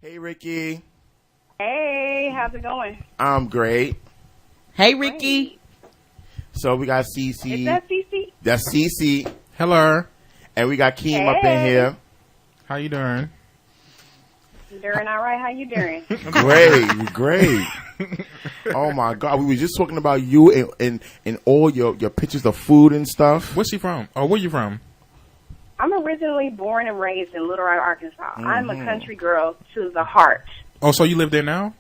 Hey, Rikki. Hey, how's it going? I'm great. Hey, Rikki. Great. So we got Cece. Is that Cece? That's Cece. Hello. And we got Keem up in Hey. here. How you doing? You doing all right? How you doing? Great. Oh, my God. We were just talking about you and all your pictures of food and stuff. Where's she from? Oh, where you from? I'm originally born and raised in Little Rock, Arkansas. I'm a country girl to the heart. Oh, so you live there now?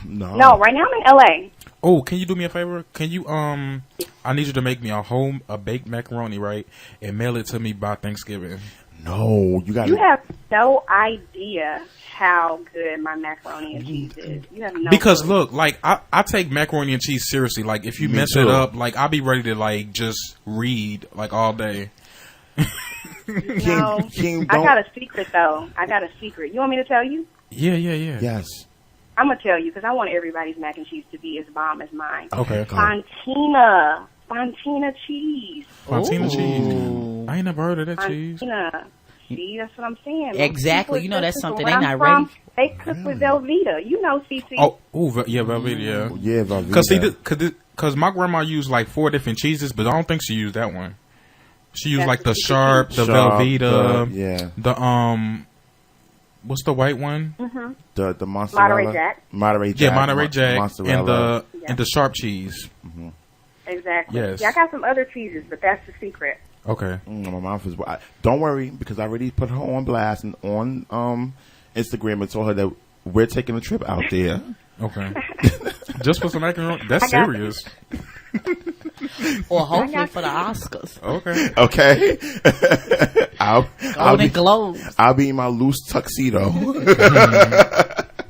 No. No, right now I'm in L.A. Oh, can you do me a favor? Can you I need you to make me a baked macaroni, right, and mail it to me by Thanksgiving. No, you got You have no idea how good my macaroni and cheese is. You have no Because clue. look, like I take macaroni and cheese seriously. Like if you Me mess too. it up, like I'll be ready to like just read like all day. No, King, I got a secret, though. I got a secret. You want me to tell you? Yeah. Yes. I'm going to tell you because I want everybody's mac and cheese to be as bomb as mine. Okay. Go. Fontina cheese. Fontina Ooh. cheese. I ain't never heard of that cheese. Fontina. See, that's what I'm saying. Exactly. People You know that's just something where they I'm not from, ready. They cook with Velveeta. You know, CC. Oh, yeah, Velveeta, yeah. Yeah, Velveeta. Cause my grandma used like 4 different cheeses, but I don't think she used that one. She used That's like the the sharp, the Sharp, Velveeta, yeah. the what's the white one? The mozzarella. Monterey Jack. Monterey Jack. Yeah, Monterey Jack, Mozzarella. and the sharp cheese. Exactly. Yes. Yeah, I got some other cheeses, but that's the secret. Okay. My mouth is. Don't worry, because I already put her on blast and on Instagram and told her that we're taking a trip out there. Okay. Just for some macaroni? That's I got serious. Or hopefully for the Oscars. Okay. Okay. Golden Globes. I'll be in my loose tuxedo.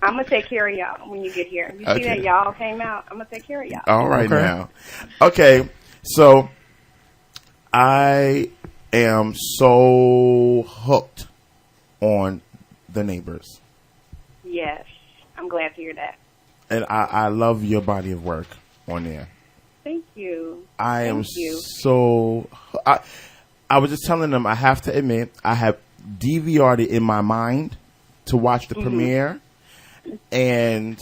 I'm going to take care of y'all when you get here. You see Okay. that y'all came out? I'm going to take care of y'all. All right Okay. now. Okay, so I am so hooked on The Neighbors. Yes. I'm glad to hear that. And I love your body of work on there. Thank you. I am Thank you. so. I was just telling them, I have to admit, I have DVR'd it in my mind to watch the premiere, and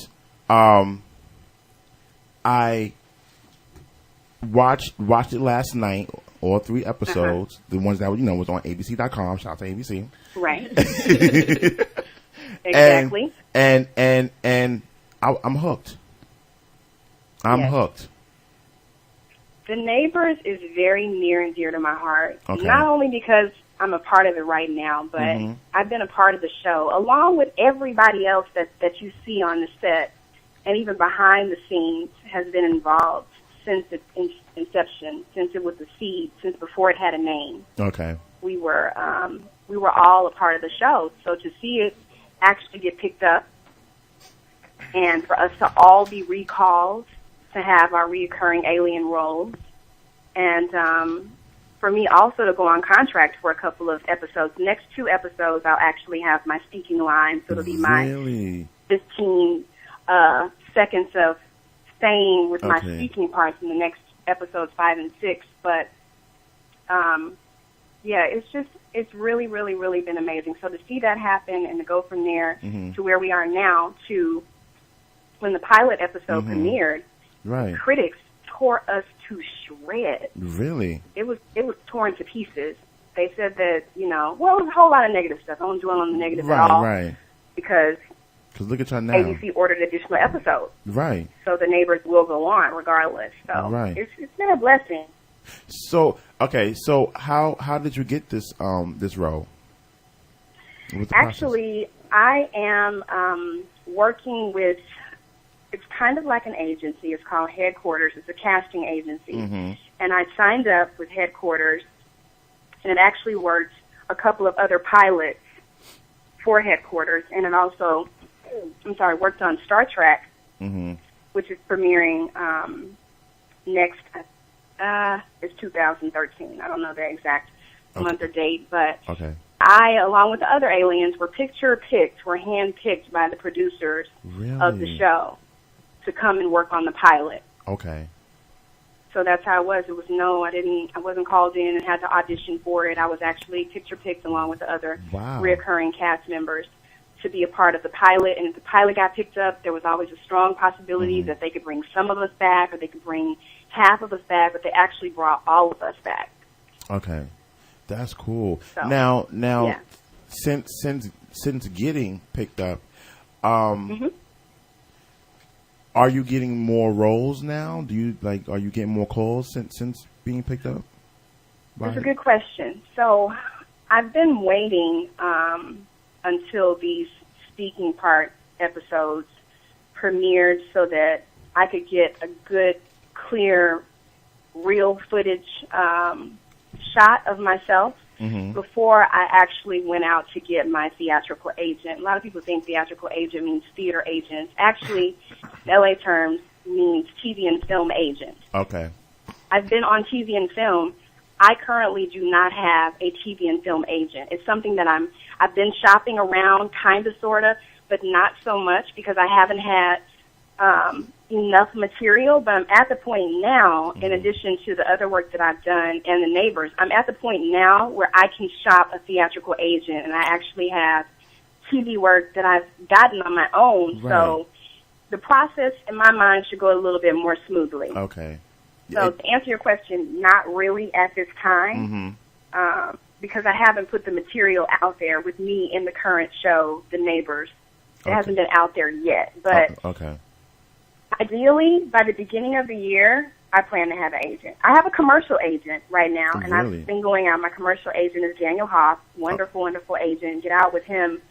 I watched it last night, all 3 episodes, the ones that was on ABC.com. Shout out to ABC. Right. Exactly. And I'm hooked. I'm Yes. hooked. The Neighbors is very near and dear to my heart. Okay. Not only because I'm a part of it right now, but I've been a part of the show, along with everybody else that you see on the set, and even behind the scenes has been involved since its inception, since it was a seed, since before it had a name. Okay. We were all a part of the show. So to see it actually get picked up, and for us to all be recalled to have our reoccurring alien roles, and for me also to go on contract for a couple of episodes. The next 2 episodes, I'll actually have my speaking lines. So it'll be my Really? 15 seconds of staying with my Okay. speaking parts in the next episodes 5 and 6. But yeah, it's really, really, really been amazing. So to see that happen and to go from there to where we are now, to when the pilot episode premiered, Right. critics tore us to shreds. Really? It was torn to pieces. They said that, well, it was a whole lot of negative stuff. I won't dwell on the negative at all. Right. Because Because look at y'all now. ABC ordered additional episodes. Right. So The Neighbors will go on regardless. So Right. it's been a blessing. So okay. So how did you get this role? What's the Actually, I am working with, it's kind of like an agency. It's called Headquarters. It's a casting agency. And I signed up with Headquarters, and it actually worked a couple of other pilots for Headquarters, and it also, worked on Star Trek, which is premiering next, it's 2013. I don't know the exact month or date, but Okay. I, along with the other aliens, were picture-picked, were hand-picked by the producers of the Really? show to come and work on the pilot. Okay. So that's how it was. It was I wasn't called in and had to audition for it. I was actually picture-picked along with the other Wow. reoccurring cast members to be a part of the pilot, and if the pilot got picked up, there was always a strong possibility that they could bring some of us back or they could bring half of us back, but they actually brought all of us back. Okay. That's cool. So, Now, yeah. since getting picked up, are you getting more roles now? Are you getting more calls since being picked up? That's a good question. So I've been waiting until these speaking part episodes premiered so that I could get a good, clear, real footage shot of myself before I actually went out to get my theatrical agent. A lot of people think theatrical agent means theater agent. Actually, LA terms means TV and film agent. Okay. I've been on TV and film. I currently do not have a TV and film agent. It's something that I've been shopping around, kind of, sort of, but not so much because I haven't had enough material. But I'm at the point now, in addition to the other work that I've done and The Neighbors, I'm at the point now where I can shop a theatrical agent, and I actually have TV work that I've gotten on my own. Right. So the process, in my mind, should go a little bit more smoothly. Okay. So to answer your question, not really at this time, because I haven't put the material out there with me in the current show, The Neighbors. It hasn't been out there yet. But ideally, by the beginning of the year, I plan to have an agent. I have a commercial agent right now, and I've been going out. My commercial agent is Daniel Hoff, wonderful, wonderful agent. Get out with him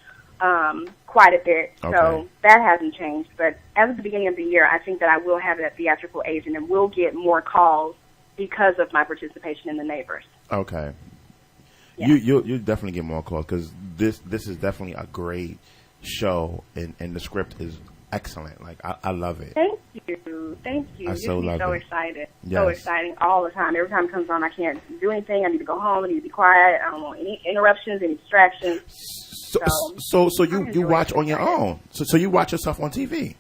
quite a bit. So that hasn't changed. But as of the beginning of the year, I think that I will have that theatrical agent and will get more calls because of my participation in The Neighbors. Okay. Yeah. You definitely get more calls because this is definitely a great show, and the script is excellent. Like, I love it. Thank you. I so love so it. excited. Yes. So exciting all the time. Every time it comes on, I can't do anything. I need to go home. I need to be quiet. I don't want any interruptions, any distractions. So you watch on your own. So you watch yourself on TV.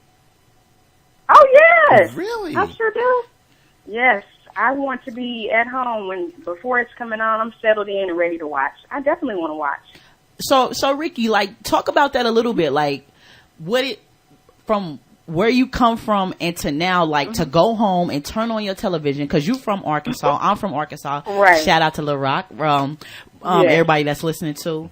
Oh, yes. Really? I sure do. Yes. I want to be at home before it's coming on, I'm settled in and ready to watch. I definitely want to watch. So Rikki, like, talk about that a little bit. Like, from where you come from and to now, like, to go home and turn on your television, because you're from Arkansas. I'm from Arkansas. Right. Shout out to Little Rock. Everybody that's listening to.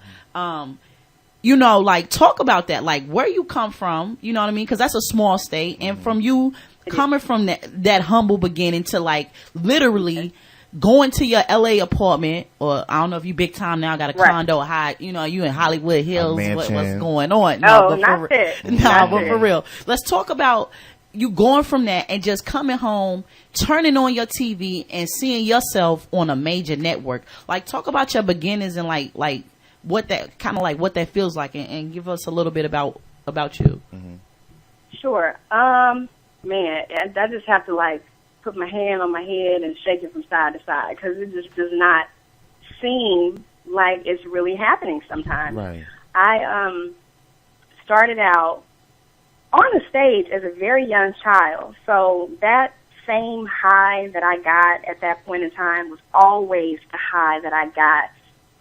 You know, like, talk about that. Like, where you come from, you know what I mean? Because that's a small state. And from you coming from that humble beginning to, like, literally going to your LA apartment, or I don't know if you big time now, got a condo high, you know, you in Hollywood Hills, what's going on? For real. Let's talk about you going from that and just coming home, turning on your TV and seeing yourself on a major network. Like, talk about your beginnings and like what that kind of like what that feels like, and give us a little bit about you. Sure. Man, I just have to, like, put my hand on my head and shake it from side to side, because it just does not seem like it's really happening sometimes. Right. I started out on the stage as a very young child, so that same high that I got at that point in time was always the high that I got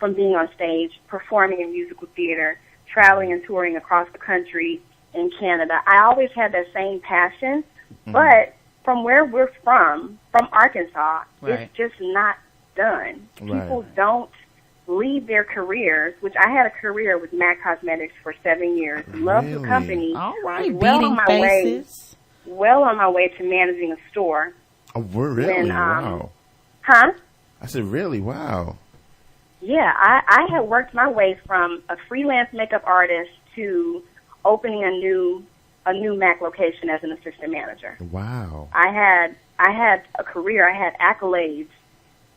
from being on stage, performing in musical theater, traveling and touring across the country in Canada. I always had that same passion, but from where we're from Arkansas, it's just not done. People don't leave their careers, which I had a career with MAC Cosmetics for 7 years. Loved the company. All right, well on my way to managing a store. Oh, really? Wow. Huh? I said, really? Wow. Yeah, I had worked my way from a freelance makeup artist to opening a new MAC location as an assistant manager. Wow. I had a career. I had accolades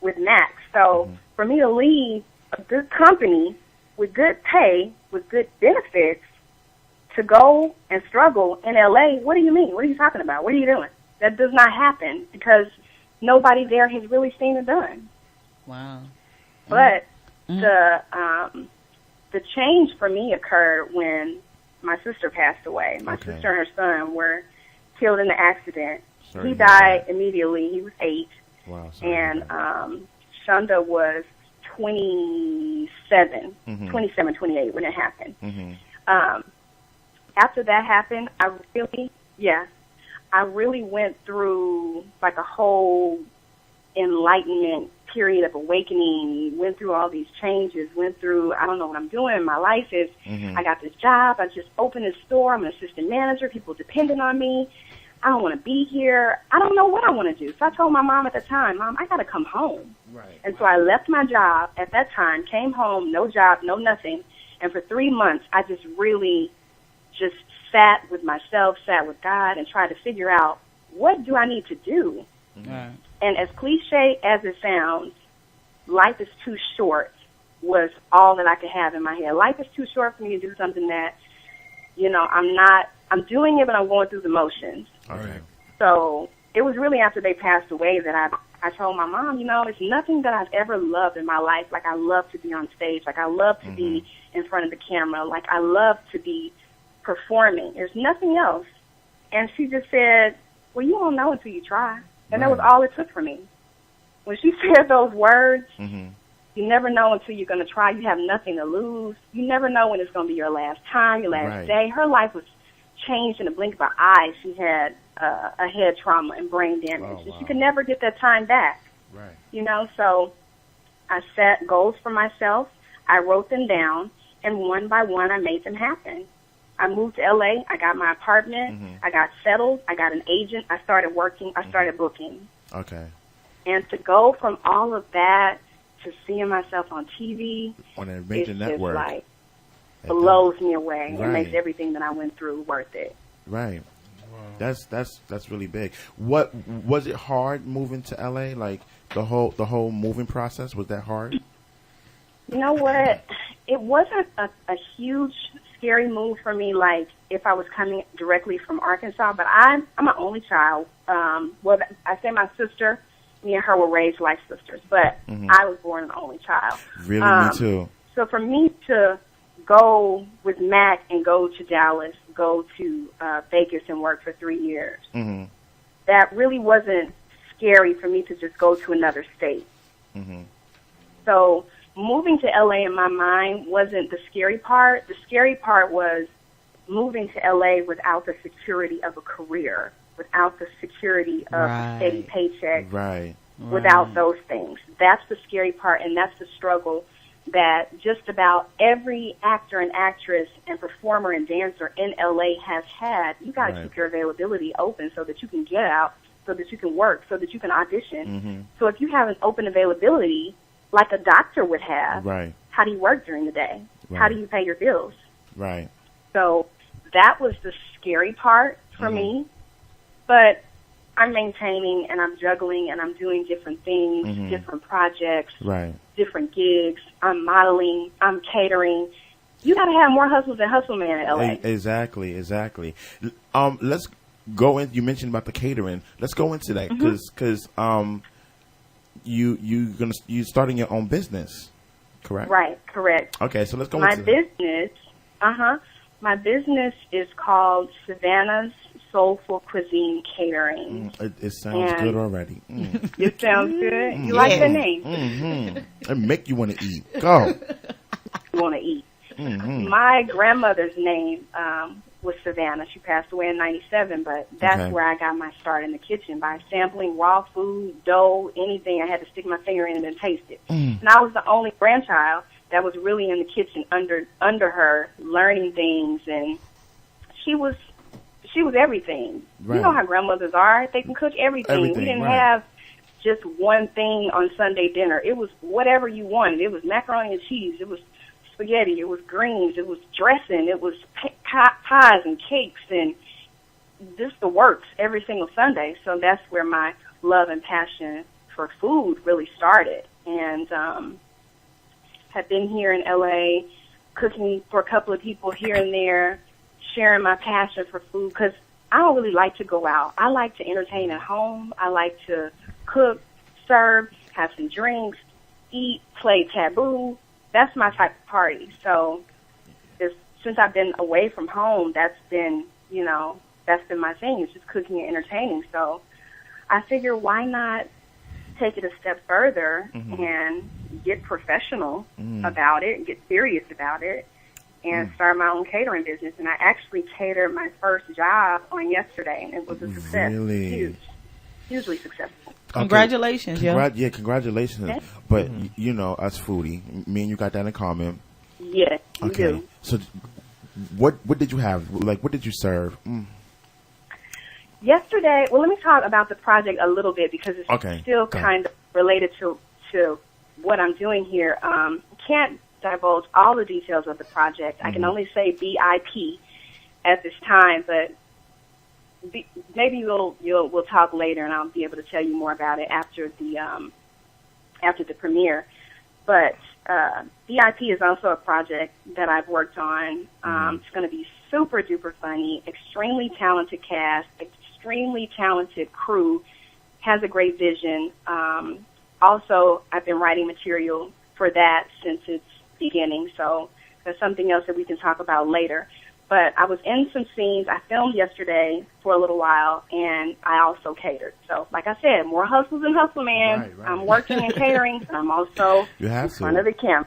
with MAC. So for me to leave a good company with good pay, with good benefits, to go and struggle in LA, what do you mean? What are you talking about? What are you doing? That does not happen, because nobody there has really seen it done. Wow. But the change for me occurred when my sister passed away. My sister and her son were killed in an accident. He died immediately. He was 8. Wow. And Shonda was 27, 28 when it happened. After that happened, I really went through like a whole enlightenment period of awakening, went through all these changes, went through, I don't know what I'm doing. My life is, I got this job. I just opened a store. I'm an assistant manager. People depending on me. I don't want to be here. I don't know what I want to do. So I told my mom at the time, Mom, I got to come home. Right. And so I left my job at that time, came home, no job, no nothing. And for 3 months, I just really just sat with myself, sat with God, and tried to figure out, what do I need to do? Right. And as cliche as it sounds, life is too short was all that I could have in my head. Life is too short for me to do something that, I'm doing it, but I'm going through the motions. All right. So it was really after they passed away that I told my mom, it's nothing that I've ever loved in my life. Like, I love to be on stage. Like, I love to be in front of the camera. Like, I love to be performing. There's nothing else. And she just said, well, you won't know until you try. And that was all it took for me. When she said those words, you never know until you're going to try. You have nothing to lose. You never know when it's going to be your last time, your last day. Her life was changed in a blink of an eye. She had a head trauma and brain damage. And she could never get that time back. Right. So I set goals for myself. I wrote them down, and one by one I made them happen. I moved to LA. I got my apartment. I got settled. I got an agent. I started working. I started booking. Okay. And to go from all of that to seeing myself on TV, on a major network, just like blows me away. It makes everything that I went through worth it. Right. Wow. That's really big. What was it hard moving to LA? Like the whole moving process, was that hard? You know what? It wasn't a huge scary move for me, like if I was coming directly from Arkansas, but I'm an only child. Well, I say my sister, me and her were raised like sisters, but I was born an only child. Really, me too. So for me to go with Mac and go to Dallas, go to Vegas and work for 3 years, that really wasn't scary for me to just go to another state. So moving to LA in my mind wasn't the scary part. The scary part was moving to LA without the security of a career, without the security of a steady paycheck, without those things. That's the scary part, and that's the struggle that just about every actor and actress and performer and dancer in LA has had. You got to keep your availability open so that you can get out, so that you can work, so that you can audition. So if you have an open availability, like a doctor would have, how do you work during the day? How do you pay your bills? So that was the scary part for me. But I'm maintaining and I'm juggling and I'm doing different things, different projects, different gigs. I'm modeling, I'm catering. You got to have more hustles than Hustle Man in LA. Exactly. Let's go in. You mentioned about the catering. Let's go into that because you're starting your own business, correct? Right, correct. Okay, so let's go into that. My business is called Savannah's Soulful Cuisine Catering. It sounds good already. It sounds good? You like the name? It make you want to eat. Go. You want to eat. My grandmother's name was Savannah. She passed away in 97, but that's where I got my start in the kitchen, by sampling raw food, dough, anything. I had to stick my finger in it and taste it. And I was the only grandchild that was really in the kitchen under her, learning things, and she was everything. You know how grandmothers are. They can cook everything. We didn't have just one thing on Sunday dinner. It was whatever you wanted. It was macaroni and cheese. It was spaghetti. It was greens. It was dressing. It was pies and cakes and just the works every single Sunday. So that's where my love and passion for food really started. And have been here in LA, cooking for a couple of people here and there, sharing my passion for food, because I don't really like to go out. I like to entertain at home. I like to cook, serve, have some drinks, eat, play taboo. That's my type of party. So since I've been away from home, that's been my thing. It's just cooking and entertaining. So I figure, why not take it a step further and get professional about it, get serious about it, and start my own catering business. And I actually catered my first job on yesterday, and it was a success. Really? Hugely successful. Congratulations, Yeah, congratulations. Okay. But you know, us foodie, me and you got that in common. Yes, you do. So, what did you have? Like, what did you serve? Yesterday, well, let me talk about the project a little bit because it's still kind of related to what I'm doing here. Can't divulge all the details of the project. I can only say BIP at this time, but maybe we'll talk later, and I'll be able to tell you more about it after the premiere. But BIP is also a project that I've worked on. It's going to be super duper funny, extremely talented cast, extremely talented crew, has a great vision. Also, I've been writing material for that since its beginning, so that's something else that we can talk about later. But I was in some scenes. I filmed yesterday for a little while, and I also catered. So, like I said, more hustles and hustle, man. Right. I'm working in catering, and I'm also in front of the camera.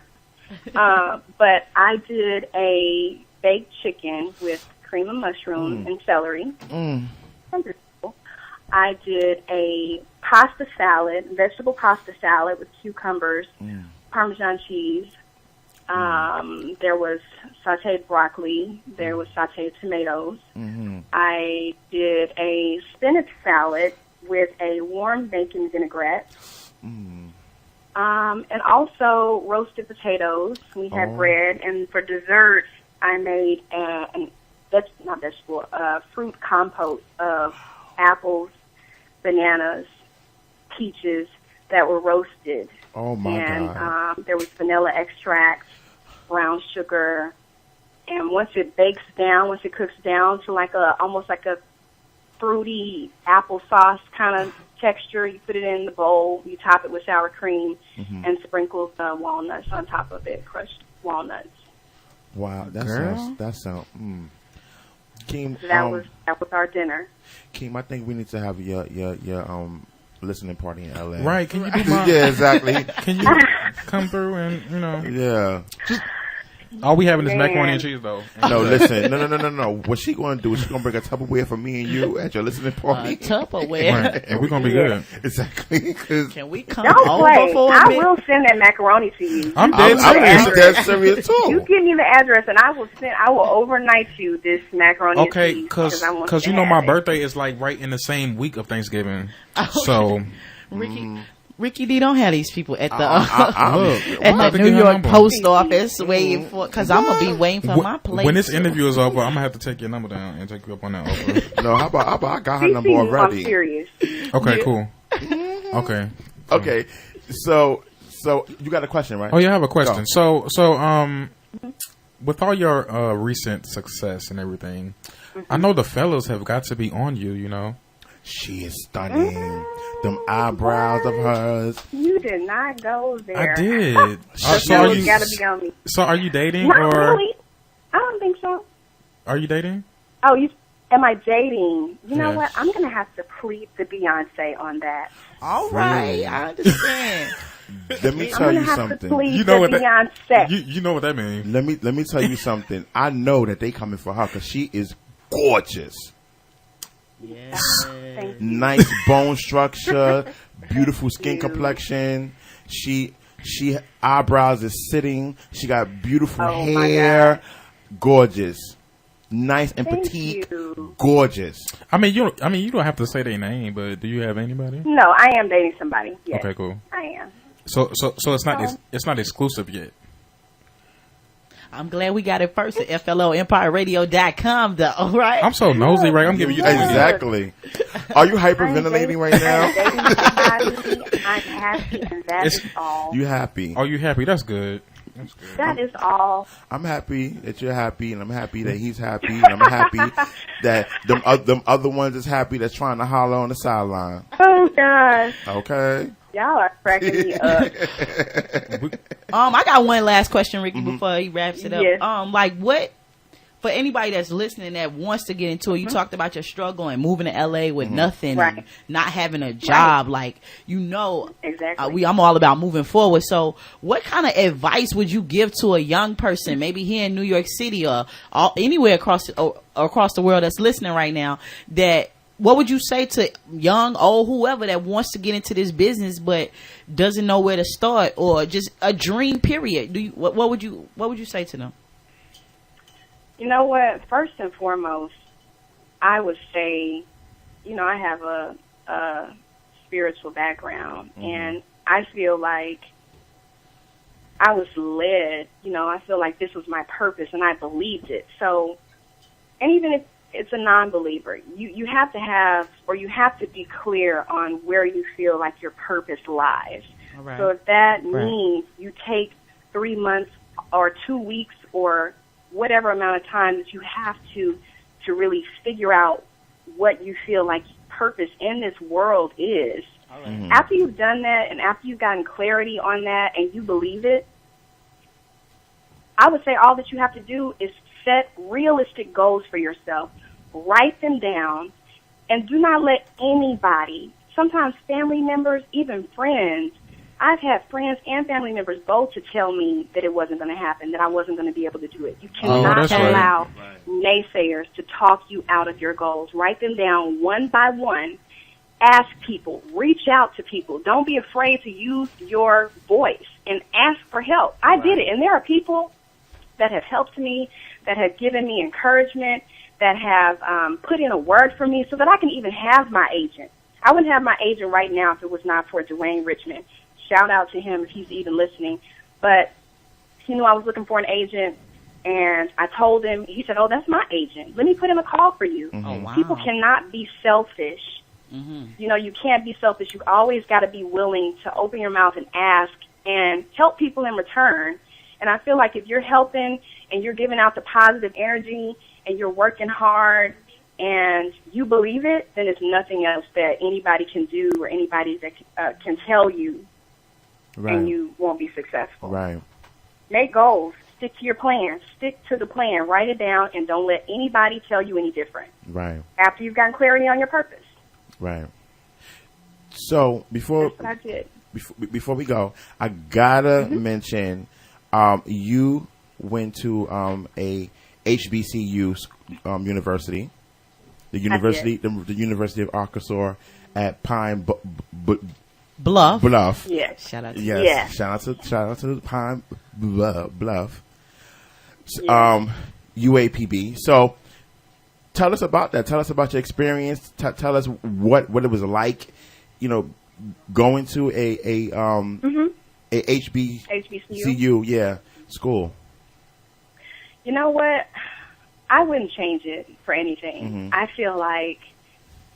But I did a baked chicken with cream of mushroom and celery. I did a pasta salad, vegetable pasta salad with cucumbers, Parmesan cheese. There was sauteed broccoli. There was sauteed tomatoes. I did a spinach salad with a warm bacon vinaigrette. And also roasted potatoes. We had bread. And for dessert, I made fruit compote of apples, bananas, peaches that were roasted. Oh, my God. And there was vanilla extract, brown sugar, and once it cooks down to almost like a fruity applesauce kind of texture, you put it in the bowl, you top it with sour cream, and sprinkle the walnuts on top of it, crushed walnuts. Wow, that sounds. Keem, So that was our dinner. Keem, I think we need to have your listening party in LA. Right? Can you do my? Yeah, exactly. Can you come through and Yeah. All we having is macaroni and cheese, though. No, listen. No. What she going to do is she going to bring a Tupperware for me and you at your listening party. Tupperware. Right. And we're going to be good. Exactly. Can we come Don't over play. for a I bit? will send that macaroni to you. I'm dead I'm serious. dead serious too. You give me the address, and I will overnight you this macaroni and Okay, cheese. because you know my birthday is like right in the same week of Thanksgiving. So Rikki Dee don't have these people at the at the New York Post Office waiting for, because I'm gonna be waiting for my plate. When this interview is over, I'm gonna have to take your number down and take you up on that offer. No, how about I got her number already. I'm serious. Okay, cool. Okay. So you got a question, right? Oh yeah, I have a question. Go. So with all your recent success and everything, I know the fellas have got to be on you. You know. She is stunning. Them eyebrows of hers. You did not go there. I did. Gotta be on me. So are you dating Not or really. I don't think so. are you dating? Oh, am I dating? You know Yes. what? I'm gonna have to plead the Beyonce on that. All right, I understand. Let me I'm tell gonna you have something. to plead You know the what that- Beyonce. You know what that means. Let me tell you something. I know that they coming for her because she is gorgeous. Yes. Thank you. Nice bone structure, beautiful skin complexion. She eyebrows is sitting. She got beautiful Oh, my hair. Gorgeous. Nice and Thank petite. you. Gorgeous. I mean, you don't have to say their name, but do you have anybody? No, I am dating somebody. Yes, Okay, cool. I am. So it's not exclusive yet. I'm glad we got it first at FLOEmpireRadio.com, though. All right. I'm so nosy, right? I'm giving you the Exactly. Are you hyperventilating right now? I'm happy, and that is all. You happy? Are you happy? That's good. That's good. That is all. I'm happy that you're happy, and I'm happy that he's happy, and I'm happy that them other ones is happy that's trying to holler on the sideline. Oh gosh, Okay. y'all are cracking me up. I got one last question, Rikki, before he wraps it up. Yes. Like what for anybody that's listening that wants to get into it, you talked about your struggle and moving to LA with nothing, and not having a job. Like, exactly. I'm all about moving forward. So what kind of advice would you give to a young person, maybe here in New York City or anywhere across the world that's listening right now, what would you say to young, old, whoever that wants to get into this business but doesn't know where to start, or just a dream period? What would you say to them? You know what? First and foremost, I would say, I have a spiritual background, and I feel like I was led. I feel like this was my purpose, and I believed it. So, and even if it's a non-believer, you have to have, or you have to be clear on where you feel like your purpose lies. Right. So if that means you take 3 months or 2 weeks or whatever amount of time that you have to really figure out what you feel like purpose in this world is. Right. After you've done that, and after you've gotten clarity on that and you believe it, I would say all that you have to do is set realistic goals for yourself. Write them down, and do not let anybody, sometimes family members, even friends. I've had friends and family members both to tell me that it wasn't going to happen, that I wasn't going to be able to do it. You cannot allow naysayers to talk you out of your goals. Write them down one by one. Ask people. Reach out to people. Don't be afraid to use your voice and ask for help. I did it, and there are people that have helped me, that have given me encouragement, that have put in a word for me so that I can even have my agent. I wouldn't have my agent right now if it was not for Dwayne Richmond. Shout out to him if he's even listening. But he knew I was looking for an agent, and I told him, he said, "Oh, that's my agent. Let me put in a call for you." Oh, wow. People cannot be selfish. You can't be selfish. You've always got to be willing to open your mouth and ask and help people in return. And I feel like if you're helping and you're giving out the positive energy and you're working hard and you believe it, then it's nothing else that anybody can do or anybody that can tell you, and you won't be successful. Right. Make goals. Stick to your plan. Stick to the plan. Write it down, and don't let anybody tell you any different. Right. After you've gotten clarity on your purpose. Right. So That's what I did. before we go, I gotta mention, you went to a HBCU university, the University of Arkansas at Pine Bluff. Yes. Shout out to Yes. Shout out to Pine Bluff. UAPB. So tell us about that. Tell us about your experience. Tell us what it was like, going to a HBCU school. You know what? I wouldn't change it for anything. I feel like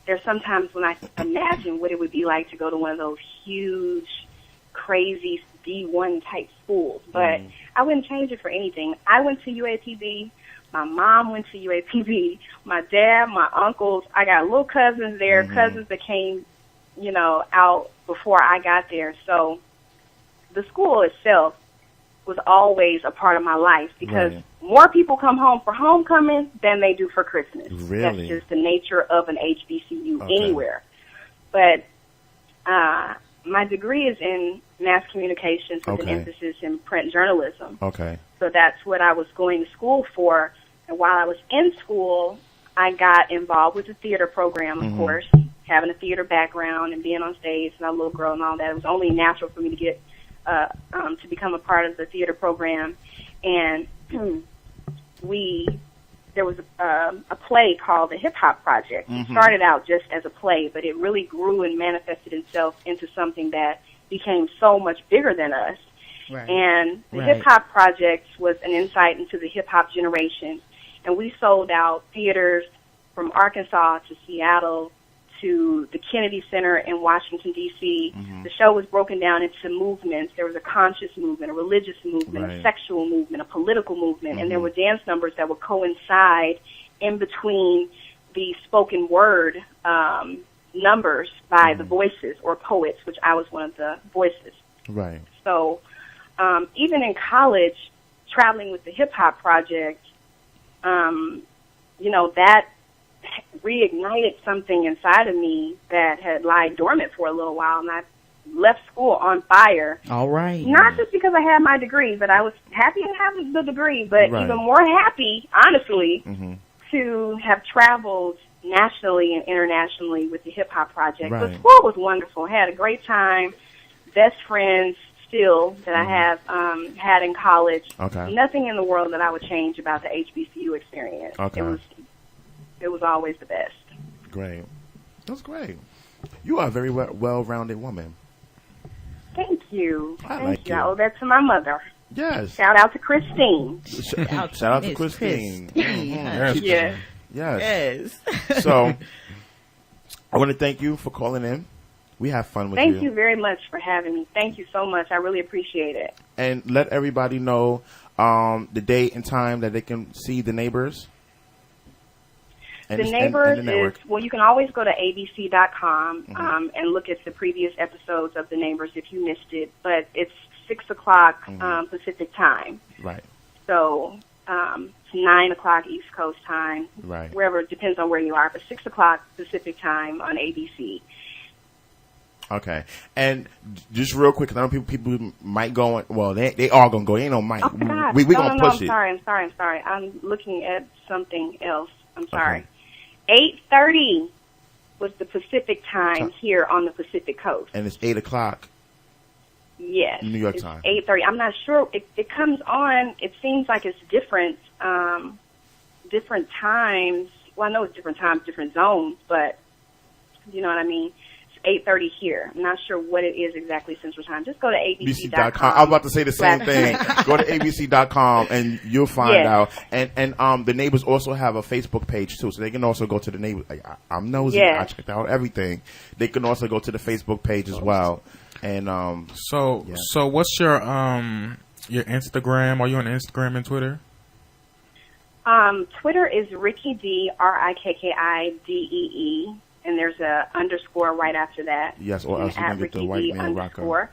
there's sometimes when I imagine what it would be like to go to one of those huge, crazy D1 type schools, but I wouldn't change it for anything. I went to UAPB. My mom went to UAPB. My dad, my uncles, I got little cousins there, cousins that came, out before I got there. So the school itself was always a part of my life because more people come home for homecoming than they do for Christmas. Really? That's just the nature of an HBCU anywhere. But my degree is in mass communications with an emphasis in print journalism. Okay. So that's what I was going to school for. And while I was in school, I got involved with the theater program, of course, having a theater background and being on stage and a little girl and all that. It was only natural for me to get to become a part of the theater program. And there was a play called the Hip Hop Project. It started out just as a play, but it really grew and manifested itself into something that became so much bigger than us. Right. And the Hip Hop Project was an insight into the hip hop generation. And we sold out theaters from Arkansas to Seattle to the Kennedy Center in Washington, D.C. The show was broken down into movements. There was a conscious movement, a religious movement, a sexual movement, a political movement, and there were dance numbers that would coincide in between the spoken word numbers by the voices or poets, which I was one of the voices. Right. So even in college, traveling with the Hip Hop Project, that reignited something inside of me that had lied dormant for a little while, and I left school on fire. All right. Not just because I had my degree, but I was happy to have the degree, but Right. even more happy, honestly, Mm-hmm. to have traveled nationally and internationally with the Hip Hop Project. Right. The school was wonderful. Had a great time. Best friends still that I have had in college. Okay. Nothing in the world that I would change about the HBCU experience. Okay. It was always the best. Great. That's great. You are a very well-rounded woman. Thank you. I Thank like you. you. I owe that to my mother. Yes. Shout out to Christine. Shout out to Miss Christine. Christine. Mhm. Yeah. Yes. Yes. So, I want to thank you for calling in. We have fun with Thank you very much for having me. Thank you so much. I really appreciate it. And let everybody know the date and time that they can see The Neighbors. And The Neighbors and the network. is, well, you can always go to abc.com Mm-hmm. and look at the previous episodes of The Neighbors if you missed it. But it's 6 o'clock Mm-hmm. Pacific time. Right. So it's 9 o'clock East Coast time. Right. Wherever, it depends on where you are. But 6 o'clock Pacific time on ABC. Okay. And just real quick, 'cause I know people might go. Well, they are gonna go. Ain't no might. Oh, God. We no, gonna no, push I'm it. I'm sorry. I'm looking at something else. I'm sorry. 8:30 was the Pacific time here on the Pacific Coast. And it's 8 o'clock. Yes. New York it's time. 8:30. I'm not sure. It comes on. It seems like it's different times. Well, I know it's different times, different zones, but you know what I mean? It's 8:30 here. I'm not sure what it is exactly Central Time. Just go to abc.com. I was about to say the same thing. Go to abc.com and you'll find out. And The Neighbors also have a Facebook page too, so they can also go to The Neighbors. Like, I'm nosy. Yes. I checked out everything. They can also go to the Facebook page as well. And So what's your Instagram? Are you on Instagram and Twitter? Twitter is Rikki Dee, RIKKIDEE, and there's a underscore right after that. yes, or else you're At gonna get the Rikki white Dee man rocker. underscore.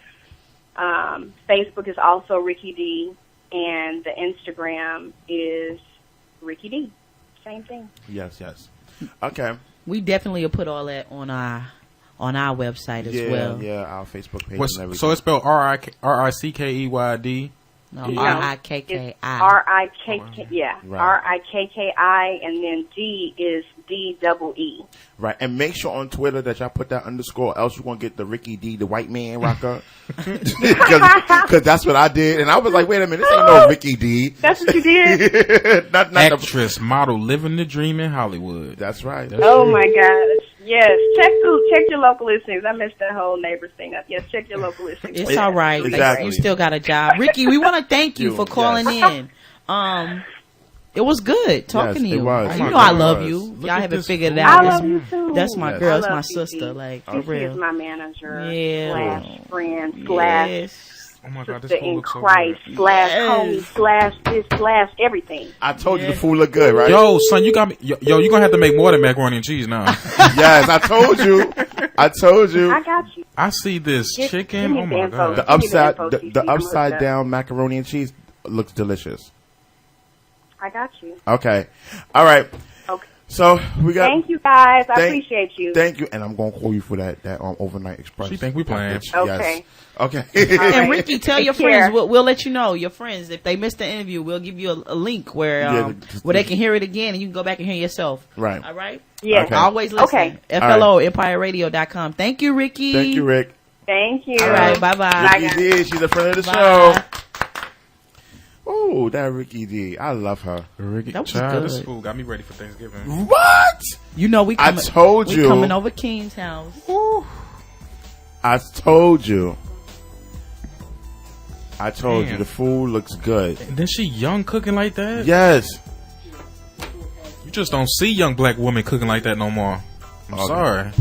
Facebook is also Rikki Dee, and the Instagram is Rikki Dee. Same thing. Yes. Okay. We definitely will put all that on our website as well. Yeah, our Facebook page What's, and everything. so it's spelled RICKEYD. No, No, RIKKI. It's RIKK, yeah. Right. RIKKI, and then D is DEE. Right, and make sure on Twitter that y'all put that underscore, else you're going to get the Rikki Dee, the white man rocker. Because that's what I did. And I was like, wait a minute, this ain't no Rikki Dee. That's what you did? not Actress, model, living the dream in Hollywood. That's right. Oh, my gosh. Yes. Check your local listings. I messed that whole Neighbors thing up. Yes, check your local listings. It's all right. Like, Exactly. you still got a job. Rikki, we want to thank you for calling in. It was good talking to Yes, you. it was. You Oh know my I God, love it was. you. Look Y'all at haven't this figured it food. out. I love you, too. That's my Yes. girl. I That's my love you, sister. Dee. Like, for She real. is my manager, Yeah. slash friend, slash Yes. Oh my God, this sister food in looks so Christ, good. slash Yes. homie, slash this, slash everything. I told you the food looked good, right? Yo, son, you got me. Yo, you're gonna have to make more than macaroni and cheese now. Yes, I told you. I got you. I see this Give chicken. me Oh the my info. God. The Give me the upside, info, the, Cece. the I'm upside hooked up. down macaroni and cheese looks delicious. I got you. Okay. All right. Okay. So we got. Thank you, guys. I Thank- appreciate you. Thank you, and I'm gonna call you for that overnight express. She think we playing. package. Okay. Yes. Okay. And right. Rikki, tell Take your care. friends. We'll let you know. Your friends, if they missed the interview, we'll give you a link where Yeah, where they can hear it again, and you can go back and hear yourself. Right. All right. Yes. Okay. Always listen. Okay. FLO, EmpireRadio.com. Thank you, Rikki. Thank you, Rick. Thank you. All right. Bye-bye. Rikki Dee, she's a friend of the Bye. show. Oh, that Rikki Dee. I love her. Ricky, That was child, this good. food got me ready for Thanksgiving. What? You know we I coming, told we you. coming over King's house. I told you. I told you Damn. the food looks good. And then she young cooking like that? Yes. You just don't see young black women cooking like that no more. I'm Okay. sorry.